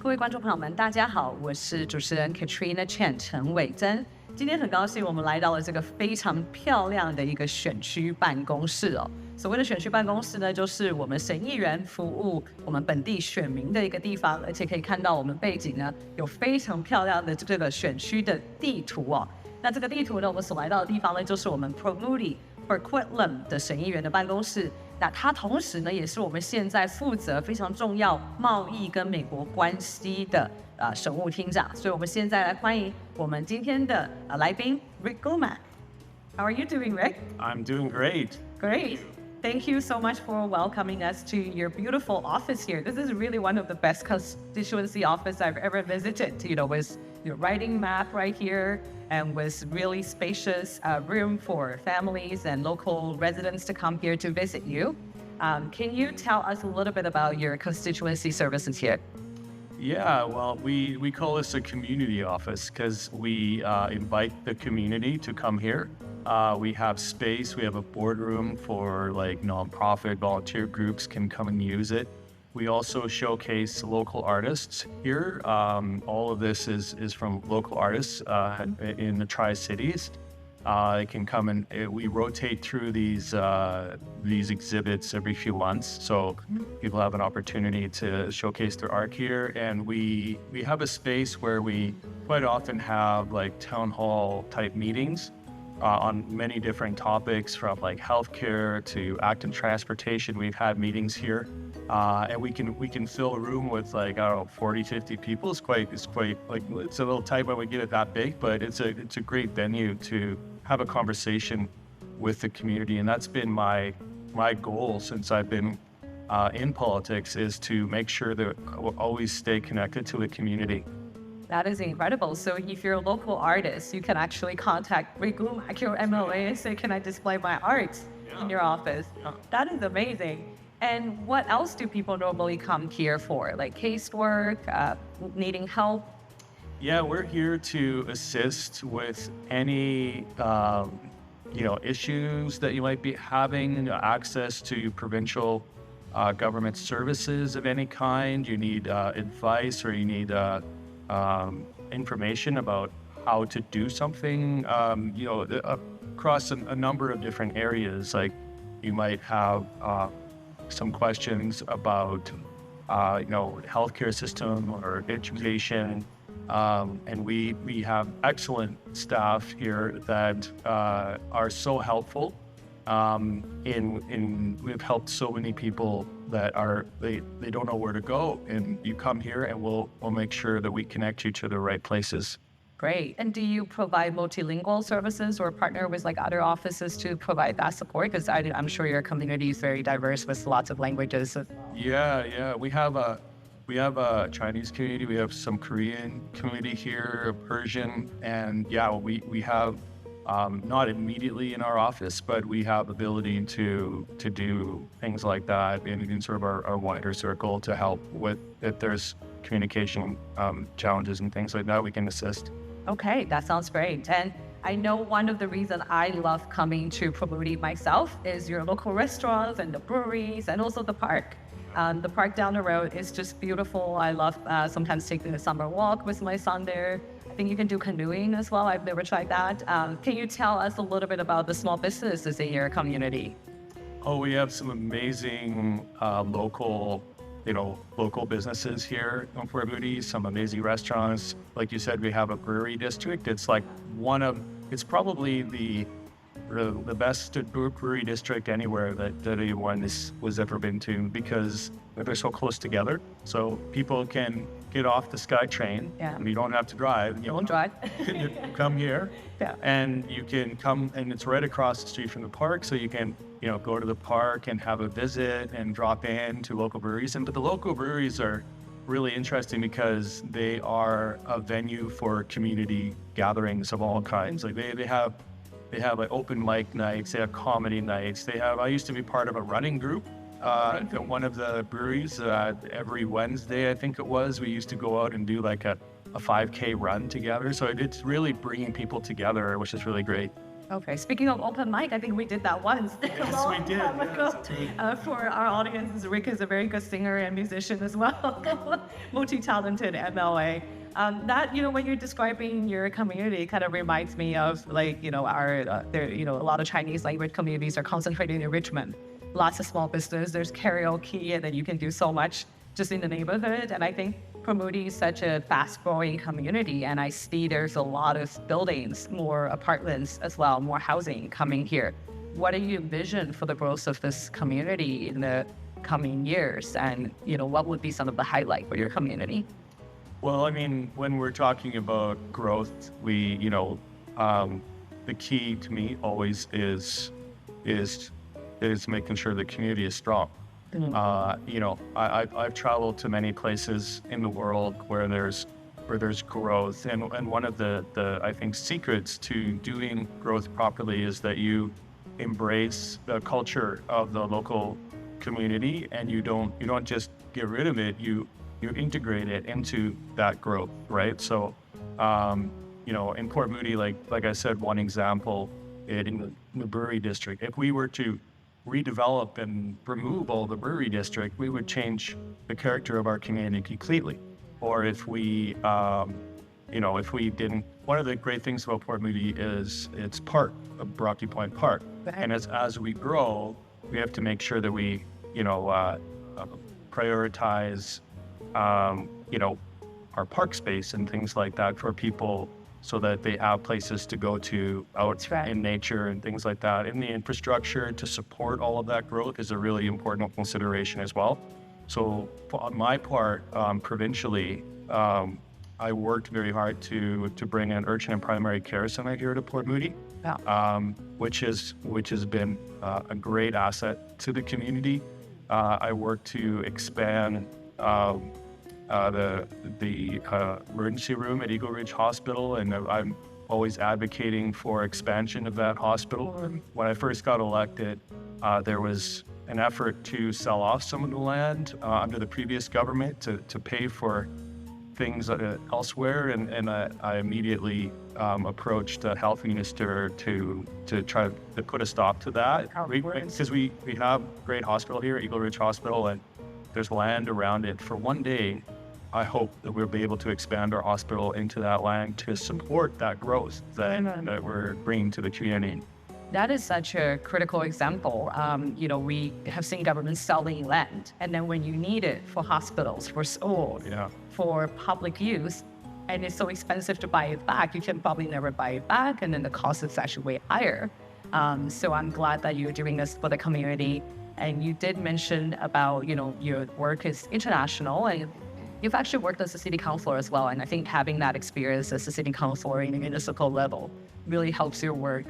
各位观众朋友们，大家好，我是主持人 Katrina Chen 陈伟珍。今天很高兴我们来到了这个非常漂亮的一个选区办公室哦。所谓的选区办公室呢，就是我们审议员服务我们本地选民的一个地方，而且可以看到我们背景呢有非常漂亮的这个选区的地图哦。那这个地图呢，我们所来到的地方呢，就是我们 Moody-Burquitlam 的审议员的办公室。那他同时呢，也是我们现在负责非常重要贸易跟美国关系的省务厅长。所以我们现在来欢迎我们今天的来宾 Rick Glumac。How are you doing, Rick? I'm doing great. Great. Thank you so much for welcoming us to your beautiful office here. This is really one of the best constituency office I've ever visited. With your writing map right here and with really spacious room for families and local residents to come here to visit you. Can you tell us a little bit about your constituency services here? Yeah, well, we call this a community office because we invite the community to come here. We have space, we have a boardroom for like nonprofit volunteer groups can come and use it. We also showcase local artists here. All of this is from local artists in the Tri-Cities. They can come and we rotate through these exhibits every few months, so people have an opportunity to showcase their art here. And we have a space where we quite often have like town hall type meetings on many different topics, from like healthcare to active transportation. We've had meetings here, and we can fill a room with like, I don't know, 40, 50 people. It's quite like, it's a little tight when we get it that big, but it's a great venue to have a conversation with the community. And that's been my goal since I've been in politics, is to make sure that we'll always stay connected to the community. That is incredible. So if you're a local artist, you can actually contact Rick Glumac, your MLA, and say, can I display my art in your office? That is amazing. And what else do people normally come here for? Like casework, needing help? Yeah, we're here to assist with any issues that you might be having, access to provincial government services of any kind. You need advice, or you need information about how to do something, across a number of different areas. Like you might have some questions about, healthcare system or education. And we have excellent staff here that are so helpful. We've helped so many people that they don't know where to go, and you come here and we'll make sure that we connect you to the right places. Great. And do you provide multilingual services or partner with like other offices to provide that support? Because I'm sure your community is very diverse with lots of languages. Yeah. We have a Chinese community. We have some Korean community here, Persian, and we have not immediately in our office, but we have ability to do things like that in sort of our wider circle to help with if there's communication challenges and things like that. We can assist. Okay, that sounds great. And I know one of the reasons I love coming to Moody myself is your local restaurants and the breweries and also the park. The park down the road is just beautiful. I love sometimes taking a summer walk with my son there. I think you can do canoeing as well. I've never tried that. Can you tell us a little bit about the small businesses in your community? Oh, we have some amazing local businesses here in Fort Moody, some amazing restaurants. Like you said, we have a brewery district. It's like it's probably the best brewery district anywhere that anyone was ever been to, because they're so close together. So people can get off the SkyTrain. Yeah. And you don't have to drive. You won't drive. You come here. Yeah. And you can come, and it's right across the street from the park. So you can, go to the park and have a visit and drop in to local breweries. But the local breweries are really interesting because they are a venue for community gatherings of all kinds. Like they have like open mic nights, they have comedy nights. I used to be part of a running group at one of the breweries. Every Wednesday, I think it was, we used to go out and do like a 5K run together. So it's really bringing people together, which is really great. Okay, speaking of open mic, I think we did that once. Yes, we did. Yes, For our audience, Rick is a very good singer and musician as well, multi-talented MLA. That, when you're describing your community, kind of reminds me of our, a lot of Chinese language communities are concentrated in Richmond. Lots of small business, there's karaoke, and then you can do so much just in the neighborhood. And I think Moody is such a fast-growing community, and I see there's a lot of buildings, more apartments as well, more housing coming here. What do you envision for the growth of this community in the coming years? And, what would be some of the highlight for your community? Well, I mean, when we're talking about growth, the key to me always is making sure the community is strong. I've traveled to many places in the world where there's growth, and one of the I think secrets to doing growth properly is that you embrace the culture of the local community, and you don't just get rid of it, you integrate it into that growth, right? So in Port Moody, like I said, one example in the brewery district, if we were to redevelop and remove all the brewery district, we would change the character of our community completely. Or if we didn't, one of the great things about Port Moody is it's part of Rocky Point Park. And as we grow, we have to make sure that we, prioritize, our park space and things like that for people, so that they have places to go to out in nature and things like that. And the infrastructure to support all of that growth is a really important consideration as well. So on my part, provincially, I worked very hard to bring an urgent and primary care center here to Port Moody, which has been a great asset to the community. I worked to expand the emergency room at Eagle Ridge Hospital, and I'm always advocating for expansion of that hospital. When I first got elected, there was an effort to sell off some of the land under the previous government to pay for things elsewhere, and I immediately approached the health minister to try to put a stop to that, because we have a great hospital here, Eagle Ridge Hospital, and there's land around it. For one day, I hope that we'll be able to expand our hospital into that land to support that growth that we're bringing to the community. That is such a critical example. We have seen governments selling land, and then when you need it for hospitals, for schools, for public use, and it's so expensive to buy it back, you can probably never buy it back, and then the cost is actually way higher. So I'm glad that you're doing this for the community. And you did mention about, your work is international, and you've actually worked as a city councilor as well. And I think having that experience as a city councilor in a municipal level really helps your work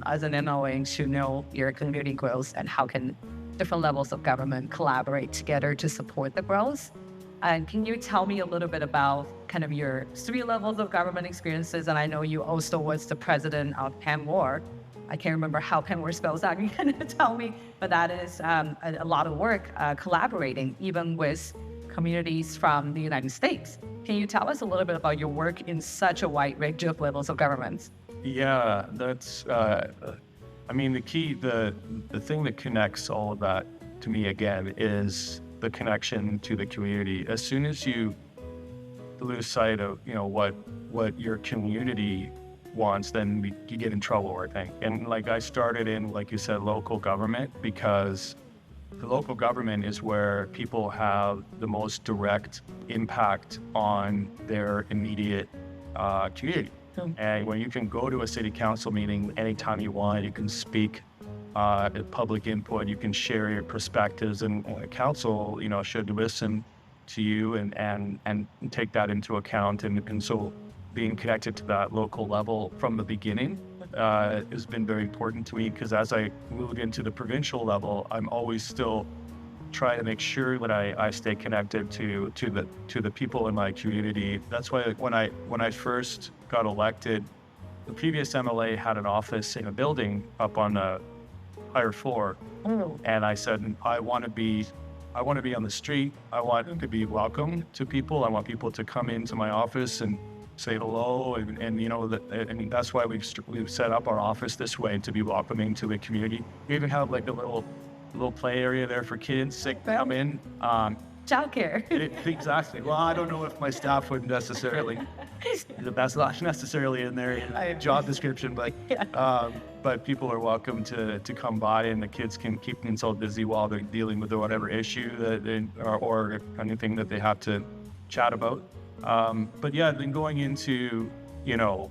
as an MLA to know your community growth and how can different levels of government collaborate together to support the growth. And can you tell me a little bit about kind of your 3 levels of government experiences? And I know you also was the president of PAMWAR. I can't remember how PAMWAR spells out. You can tell me, but that is a lot of work collaborating even with communities from the United States. Can you tell us a little bit about your work in such a wide range of levels of governments? Yeah, that's, the key, the thing that connects all of that to me again is the connection to the community. As soon as you lose sight of, what your community wants, then you get in trouble, I think. And I started in, like you said, local government, because the local government is where people have the most direct impact on their immediate community. And when you can go to a city council meeting anytime you want, you can speak at public input, you can share your perspectives, and council, should listen to you and take that into account. And so being connected to that local level from the beginning has been very important to me, because as I moved into the provincial level, I'm always still trying to make sure that I stay connected to the people in my community. That's why when I first got elected, the previous MLA had an office in a building up on a higher floor, and I said, I want to be on the street. I want to be welcome to people. I want people to come into my office and say hello, and you know, I mean, that's why we've set up our office this way, to be welcoming to the community. We even have like a little play area there for kids to come in. Childcare. Exactly. Well, I don't know if my staff would necessarily, that's not necessarily in their job description, but people are welcome to come by, and the kids can keep themselves busy while they're dealing with whatever issue or anything that they have to chat about. But yeah, then going into, you know,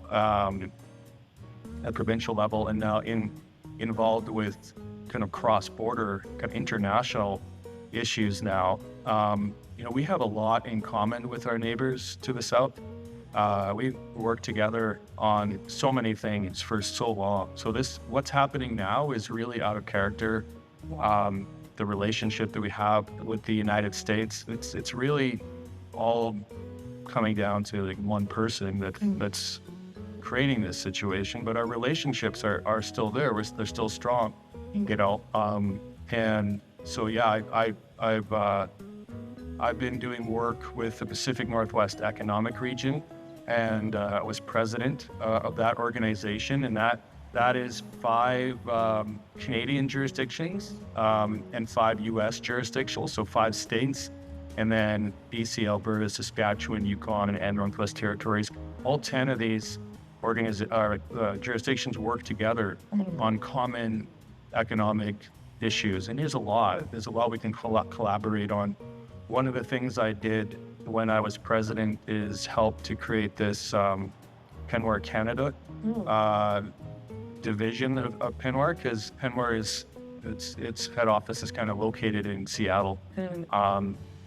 at provincial level, and now involved with kind of cross-border, kind of international issues now. You know, we have a lot in common with our neighbors to the south. We've worked together on so many things for so long. So what's happening now is really out of character. The relationship that we have with the United States, it's really all coming down to like one person that's creating this situation. But our relationships are still there. They're still strong, you know. And so yeah, I've been doing work with the Pacific Northwest Economic Region, and I was president of that organization, and that is 5 Canadian jurisdictions and 5 U.S. jurisdictions, so 5 states, and then BC, Alberta, Saskatchewan, Yukon, and Northwest Territories. All 10 of these jurisdictions work together on common economic issues, and there's a lot we can collaborate on. One of the things I did when I was president is help to create this Penwar Canada division of Penwar, because Penwar its head office is kind of located in Seattle,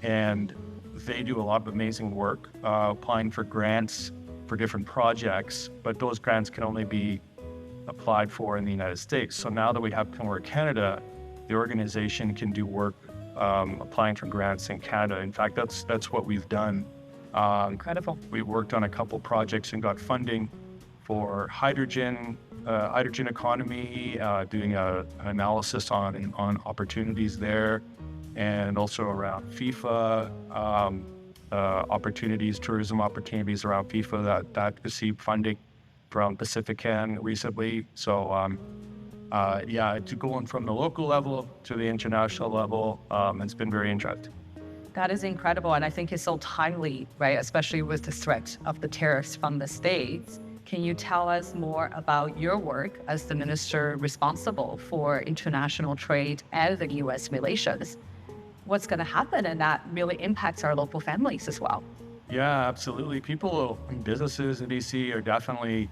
and they do a lot of amazing work applying for grants for different projects, but those grants can only be applied for in the United States. So now that we have Penwar Canada, the organization can do work applying for grants in Canada. In fact, that's what we've done. Incredible. We worked on a couple projects and got funding for hydrogen economy, doing an analysis on opportunities there, and also around FIFA opportunities, tourism opportunities around FIFA that received funding from Pacifican recently. So yeah, to going from the local level to the international level, it's been very interesting. That is incredible, and I think it's so timely, right? Especially with the threat of the tariffs from the States. Can you tell us more about your work as the minister responsible for international trade and the U.S. relations? What's going to happen, and that really impacts our local families as well? Yeah, absolutely. People and businesses in BC are definitely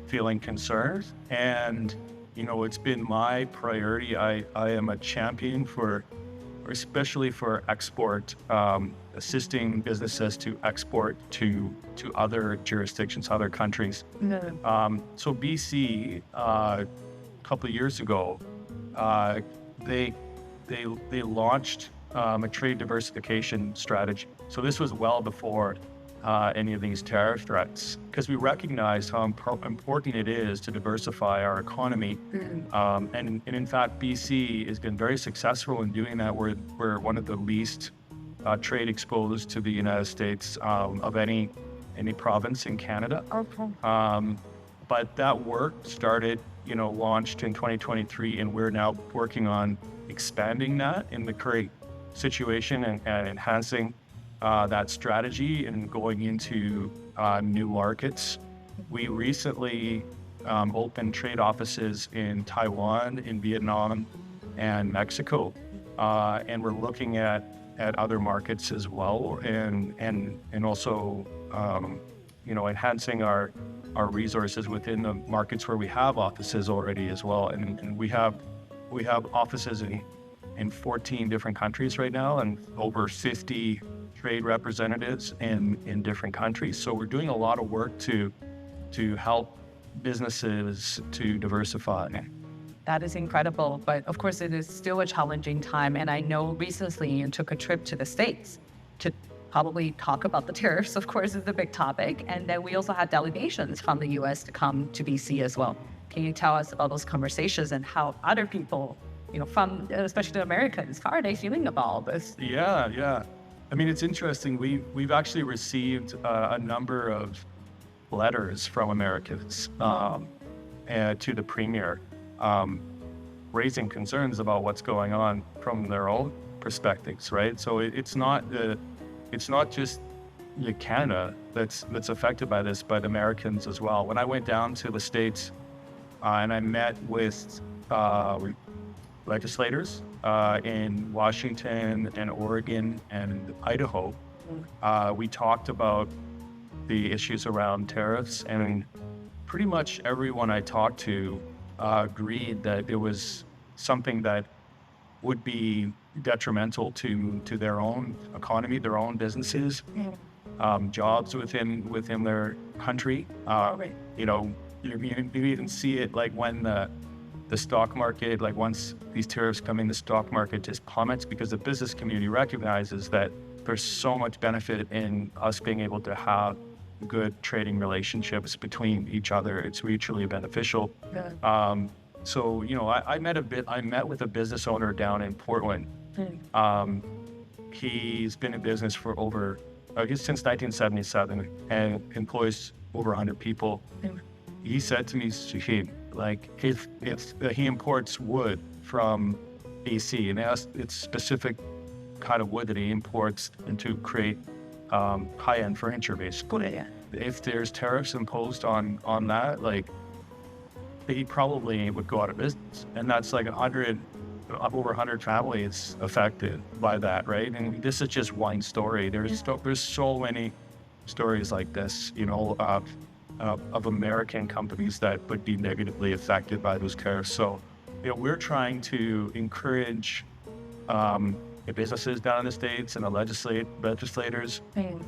feeling concerned, and you know, it's been my priority. I am a champion especially for export, assisting businesses to export to other jurisdictions, other countries. So BC, a couple of years ago, they launched a trade diversification strategy. So this was well before any of these tariff threats, because we recognize how important it is to diversify our economy. And in fact, BC has been very successful in doing that. We're one of the least trade exposed to the United States of any province in Canada. But that work started, you know, launched in 2023, and we're now working on expanding that in the current situation and enhancing that strategy and going into new markets. We recently opened trade offices in Taiwan, in Vietnam, and Mexico, and we're looking at other markets as well, and also you know, enhancing our resources within the markets where we have offices already as well. And we have offices in 14 different countries right now, and over 50 trade representatives in different countries. So we're doing a lot of work to help businesses to diversify. That is incredible, but of course it is still a challenging time. And I know recently you took a trip to the States to probably talk about the tariffs, of course, is the big topic. And then we also had delegations from the US to come to BC as well. Can you tell us about those conversations and how other people, you know, from especially the Americans, how are they feeling about all this? Yeah. I mean, it's interesting. We've actually received a number of letters from Americans and to the premier, raising concerns about what's going on from their own perspectives, right? So it's not just Canada that's affected by this, but Americans as well. When I went down to the States and I met with legislators in Washington and Oregon and Idaho, we talked about the issues around tariffs, and pretty much everyone I talked to agreed that it was something that would be detrimental to their own economy, their own businesses, jobs within their country. You know, you even see it like when the stock market, like once these tariffs come in, the stock market just plummets because the business community recognizes that there's so much benefit in us being able to have good trading relationships between each other. It's mutually beneficial. So, you know, I met with a business owner down in Portland. He's been in business for over, since 1977 and employs over 100 people. He said to me, Shahid, like if he imports wood from BC, and it's specific kind of wood that he imports and to create high-end furniture, basically. If there's tariffs imposed on that, like he probably would go out of business, and that's like over 100 families affected by that, right? And this is just one story. There's so many stories like this, you know, of American companies that would be negatively affected by those tariffs. So, you know, we're trying to encourage the businesses down in the States and the legislators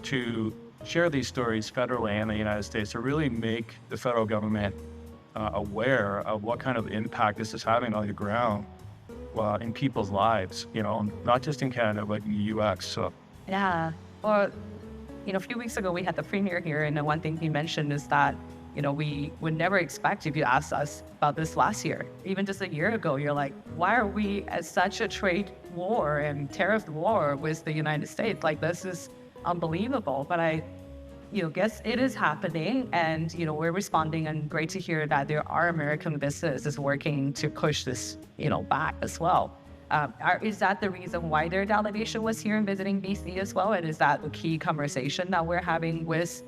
to share these stories federally and the United States, to really make the federal government aware of what kind of impact this is having on the ground in people's lives, you know, not just in Canada, but in the US. So. Yeah. Well, you know, a few weeks ago, we had the premier here, and the one thing he mentioned is that, you know, we would never expect, if you asked us about this last year, even just a year ago, you're like, why are we at such a trade war and tariff war with the United States? Like, this is unbelievable. But I, you know, guess it is happening, and, you know, we're responding, and great to hear that there are American businesses working to push this, you know, back as well. Is that the reason why their delegation was here and visiting BC as well? And is that the key conversation that we're having with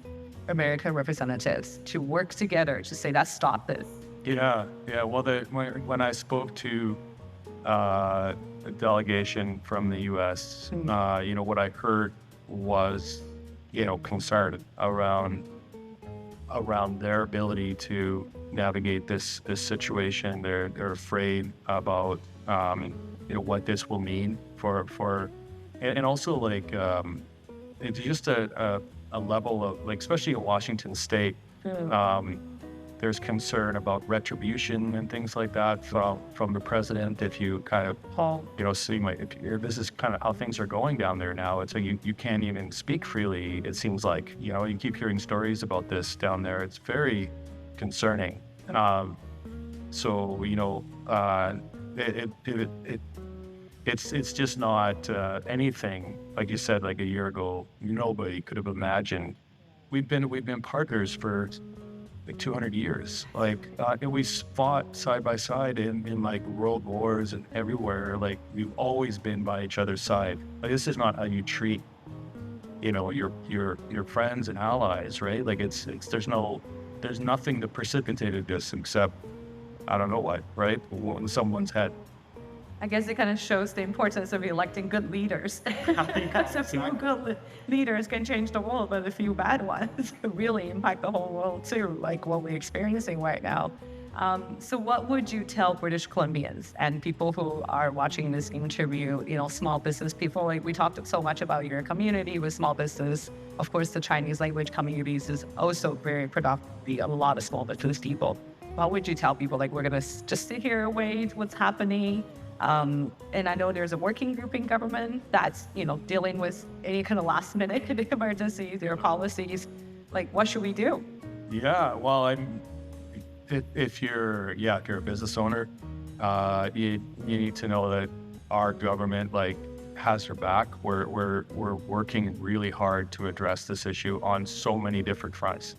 American representatives to work together to say, let's stop this? Yeah. Well, when I spoke to a delegation from the U.S., you know, what I heard was, you know, concern around their ability to navigate this situation. They're afraid about you know, what this will mean for and also like it's just a level of, like, especially in Washington State, there's concern about retribution and things like that from the president. If you kind of, you know, seem like if this is kind of how things are going down there now, it's like you can't even speak freely. It seems like, you know, you keep hearing stories about this down there. It's very concerning. So, you know, it's just not anything, like you said, like a year ago, nobody could have imagined. We've been partners for like 200 years. Like, and we fought side by side in like world wars and everywhere. Like, we've always been by each other's side. Like, this is not how you treat, you know, your friends and allies, right? Like, there's nothing that precipitated this except, I don't know what, right? In someone's head. I guess it kind of shows the importance of electing good leaders. Because a few good leaders can change the world, but a few bad ones really impact the whole world too, like what we're experiencing right now. So what would you tell British Columbians and people who are watching this interview, you know, small business people? Like, we talked so much about your community with small business. Of course, the Chinese language communities is also very predominantly a lot of small business people. What would you tell people? Like, we're going to just sit here and wait, what's happening? And I know there's a working group in government that's, you know, dealing with any kind of last minute emergencies or policies. Like, what should we do? Yeah, well, if you're a business owner, you need to know that our government, like, has your back. We're working really hard to address this issue on so many different fronts.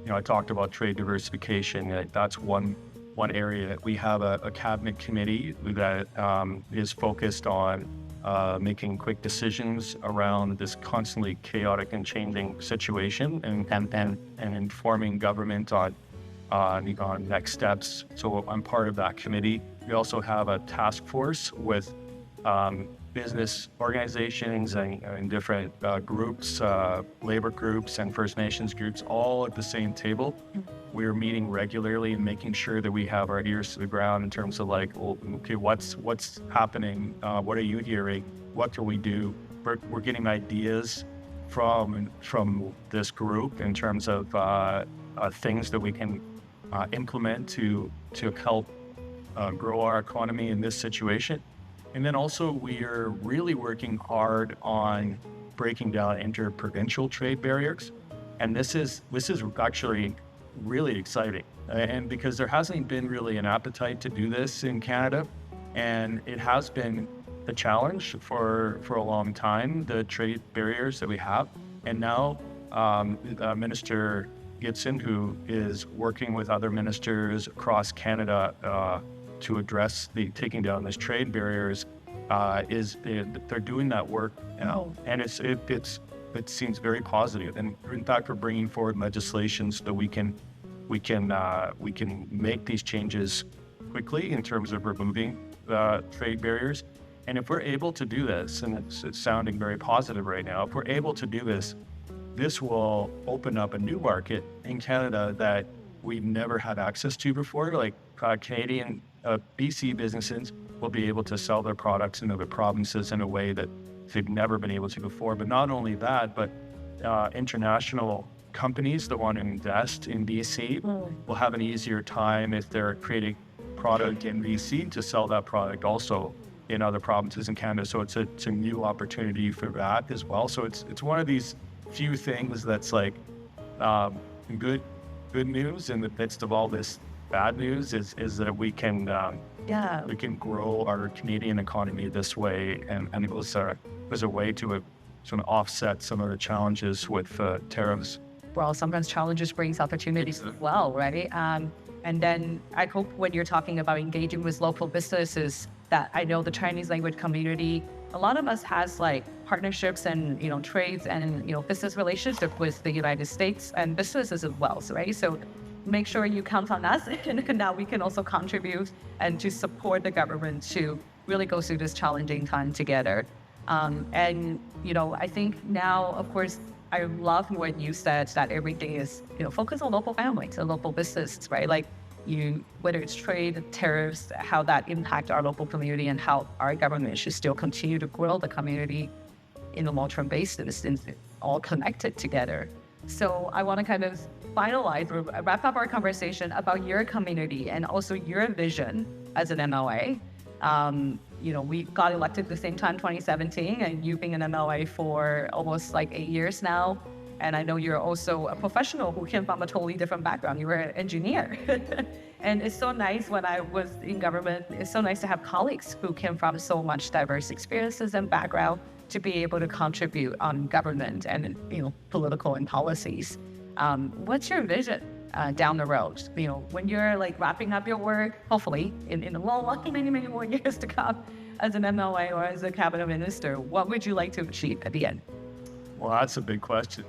I talked about trade diversification. That's one area. We have a cabinet committee that is focused on making quick decisions around this constantly chaotic and changing situation, and informing government on next steps. So I'm part of that committee. We also have a task force with business organizations and different groups, labor groups and First Nations groups, all at the same table. We're meeting regularly and making sure that we have our ears to the ground in terms of like, well, okay, what's happening? What are you hearing? What can we do? We're getting ideas from this group in terms of things that we can implement to help grow our economy in this situation. And then also we are really working hard on breaking down interprovincial trade barriers. And this is actually really exciting. And because there hasn't been really an appetite to do this in Canada, and it has been a challenge for a long time, the trade barriers that we have. And now Minister Gibson, who is working with other ministers across Canada to address taking down these trade barriers, they're doing that work now, and it seems very positive. And in fact, we're bringing forward legislation so that we can make these changes quickly in terms of removing trade barriers. And if we're able to do this, and it's sounding very positive right now, if we're able to do this, this will open up a new market in Canada that we've never had access to before. Like Canadian BC businesses will be able to sell their products in other provinces in a way that they've never been able to before. But not only that, but international companies that want to invest in BC will have an easier time if they're creating product in BC to sell that product also in other provinces in Canada. So it's a new opportunity for that as well. So it's one of these few things that's like good news in the midst of all this bad news is that we can grow our Canadian economy this way, and it was a way to sort of offset some of the challenges with tariffs. Well, sometimes challenges brings opportunities as well, right? And then I hope when you're talking about engaging with local businesses, that I know the Chinese language community, a lot of us has like partnerships and trades and business relationships with the United States and businesses as well, right? So make sure you count on us, and now we can also contribute and to support the government to really go through this challenging time together. And I think now, of course, I love when you said that everything is focused on local families and local businesses, right? Like whether it's trade, tariffs, how that impact our local community, and how our government should still continue to grow the community in a long-term basis, and all connected together. So I want to kind of finalize or wrap up our conversation about your community and also your vision as an MLA. We got elected at the same time, 2017, and you've been an MLA for almost like 8 years now. And I know you're also a professional who came from a totally different background. You were an engineer. And it's so nice when I was in government, it's so nice to have colleagues who came from so much diverse experiences and background to be able to contribute on government and, political and policies. What's your vision down the road? When you're like wrapping up your work, hopefully in the long, many more years to come as an MLA or as a cabinet minister, what would you like to achieve at the end? Well, that's a big question.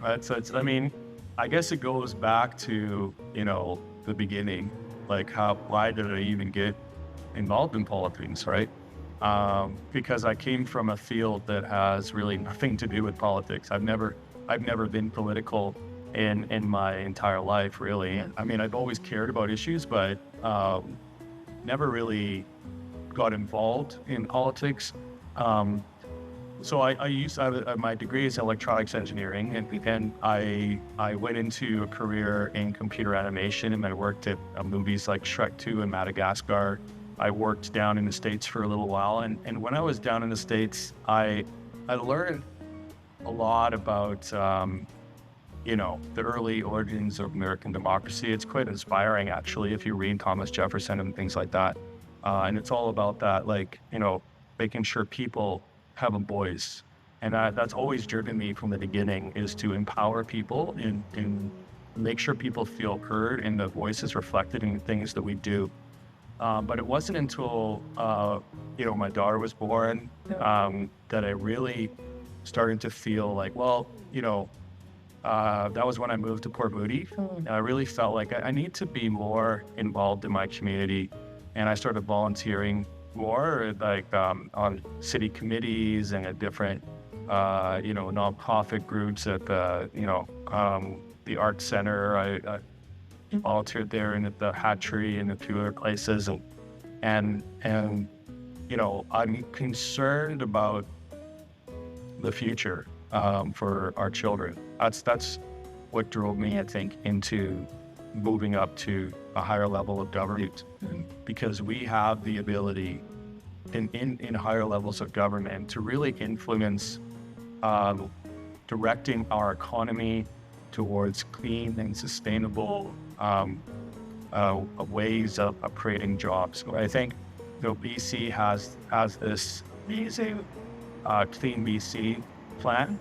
I mean, I guess it goes back to, the beginning, like why did I even get involved in politics, right? Because I came from a field that has really nothing to do with politics. I've never been political in my entire life, really. I mean, I've always cared about issues, but never really got involved in politics. So my degree is electronics engineering, and I went into a career in computer animation, and I worked at movies like Shrek 2 and Madagascar. I worked down in the States for a little while, and when I was down in the States, I learned a lot about the early origins of American democracy. It's quite inspiring, actually, if you read Thomas Jefferson and things like that. And it's all about that, making sure people have a voice. And that's always driven me from the beginning, is to empower people in make sure people feel heard and the voices reflected in the things that we do. But it wasn't until, my daughter was born that I really started to feel like, that was when I moved to Port Moody. And I really felt like I need to be more involved in my community. And I started volunteering more, on city committees and at different, nonprofit groups at the Art Center. I volunteered there and at the Hatchery and a few other places. And I'm concerned about the future for our children. That's what drove me, I think, into moving up to a higher level of government, because we have the ability in higher levels of government to really influence directing our economy towards clean and sustainable ways of creating jobs. So I think BC has this amazing Clean BC plan,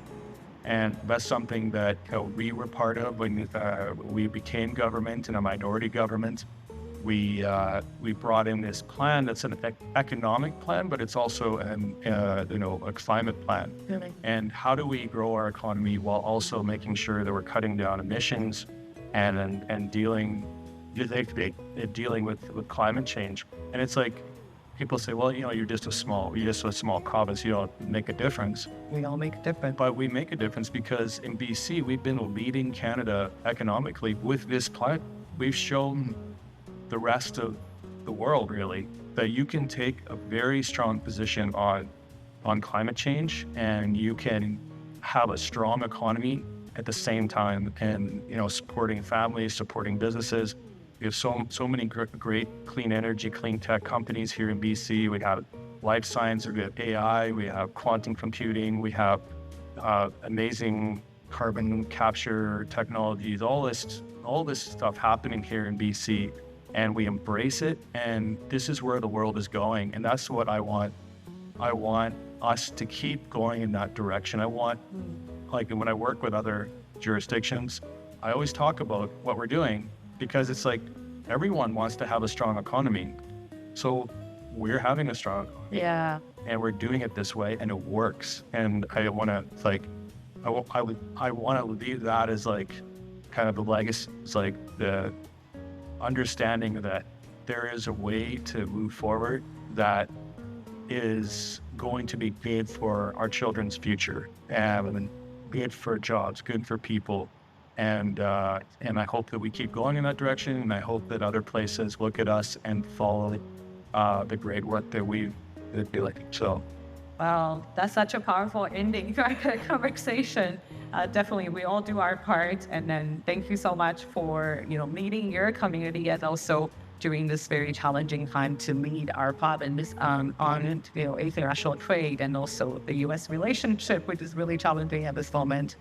and that's something that we were part of when we became government, in a minority government. We brought in this plan that's an economic plan, but it's also a climate plan. Really? And how do we grow our economy while also making sure that we're cutting down emissions and dealing with climate change? And it's like, people say, well, you're just a small province, you don't make a difference. We all make a difference. But we make a difference because in BC, we've been leading Canada economically with this plan. We've shown the rest of the world, really, that you can take a very strong position on climate change, and you can have a strong economy at the same time, and supporting families, supporting businesses. We have so many great clean energy, clean tech companies here in BC. We have life science, we have AI, we have quantum computing, we have amazing carbon capture technologies, all this stuff happening here in BC, and we embrace it. And this is where the world is going, and that's what I want. I want us to keep going in that direction. I want, when I work with other jurisdictions, I always talk about what we're doing, because it's like everyone wants to have a strong economy. So we're having a strong economy. Yeah. And we're doing it this way, and it works. And I want to I want to leave that as kind of the legacy. It's the understanding that there is a way to move forward that is going to be good for our children's future, and good for jobs, good for people. And I hope that we keep going in that direction, and I hope that other places look at us and follow the great work that we've been doing. So, wow, that's such a powerful ending to our conversation. Definitely, we all do our part, and then thank you so much for leading your community, and also during this very challenging time to lead our province on international trade, and also the U.S. relationship, which is really challenging at this moment.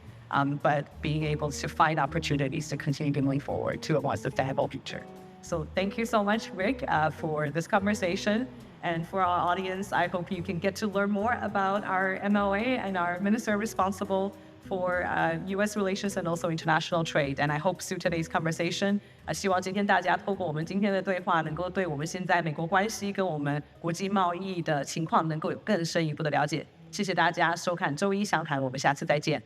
But being able to find opportunities to continue to move forward to a more sustainable future. So thank you so much, Rick, for this conversation. And for our audience, I hope you can get to learn more about our MLA and our minister responsible for U.S. relations and also international trade. And I hope through today's conversation, 希望今天大家透过我们今天的对话，能够对我们现在美国关系跟我们国际贸易的情况能够有更深一步的了解。谢谢大家收看周一详谈，我们下次再见。